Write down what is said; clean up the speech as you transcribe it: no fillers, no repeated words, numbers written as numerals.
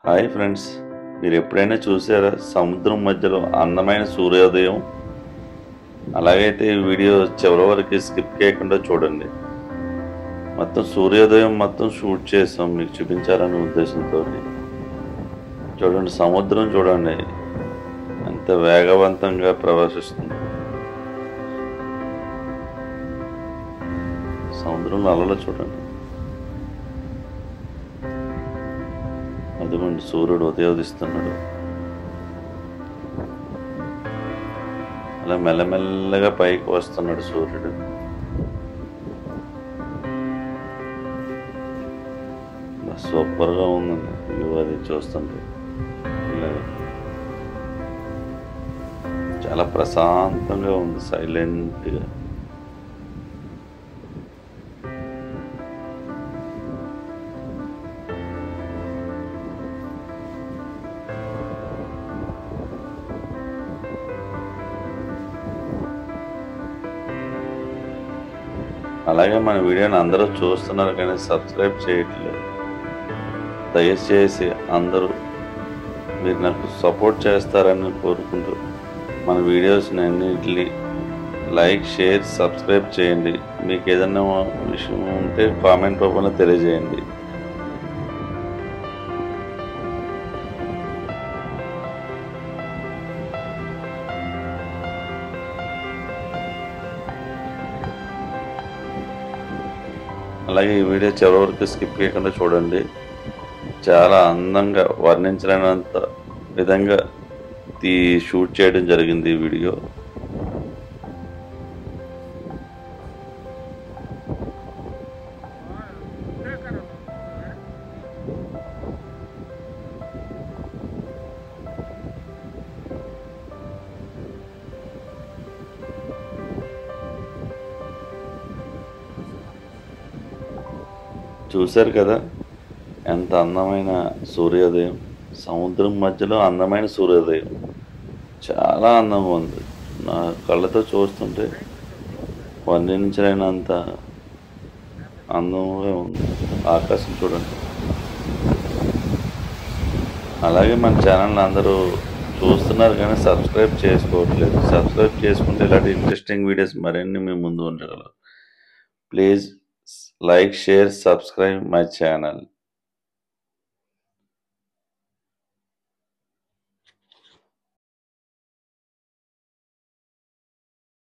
Hi friends, మీరు ఎప్పుడైనా చూసారా సముద్రం మధ్యలో అందమైన సూర్యోదయం? అలాగైతే ఈ వీడియో చివరి వరకు స్కిప్ చేయకుండా చూడండి. మొత్తం సూర్యోదయం మొత్తం షూట్ చేసాం మీకు చూపించాలనే ఉద్దేశంతో. చూడండి, సముద్రం చూడండి ఎంత వేగవంతంగా ప్రవేశిస్తుంది. సముద్రంలో అలలు చూడండి. అదిగోండి, సూర్యుడు ఉదయోదిస్తున్నాడు. అలా మెల్లమెల్లగా పైకి వస్తున్నాడు సూర్యుడు. సూపర్గా ఉందండి వ్యూ అది చూస్తుంటే. చాలా ప్రశాంతంగా ఉంది, సైలెంట్గా. అలాగే మన వీడియోని అందరూ చూస్తున్నారు కానీ సబ్స్క్రైబ్ చేయట్లేదు. దయచేసి అందరూ మీరు నాకు సపోర్ట్ చేస్తారని కోరుకుంటూ మన వీడియోస్ని అన్నింటినీ లైక్, షేర్, సబ్స్క్రైబ్ చేయండి. మీకు ఏదైనా విషయం ఉంటే కామెంట్ రూపంలో తెలియజేయండి. అలాగే ఈ వీడియో చివరి వరకు స్కిప్ చేయకుండా చూడండి. చాలా అందంగా వర్ణించలేనంత విధంగా షూట్ చేయడం జరిగింది ఈ వీడియో. చూశారు కదా ఎంత అందమైన సూర్యోదయం. సముద్రం మధ్యలో అందమైన సూర్యోదయం చాలా అందంగా ఉంది. నా కళ్ళతో చూస్తుంటే వర్ణించలేనంత అందంగా ఉంది. ఆకాశం చూడండి. అలాగే మన ఛానల్ని అందరూ చూస్తున్నారు కానీ సబ్స్క్రైబ్ చేసుకోవట్లేదు. సబ్స్క్రైబ్ చేసుకుంటే ఇలాంటి ఇంట్రెస్టింగ్ వీడియోస్ మరిన్ని మీ ముందు ఉంచగలరు. Please like, share, subscribe my channel.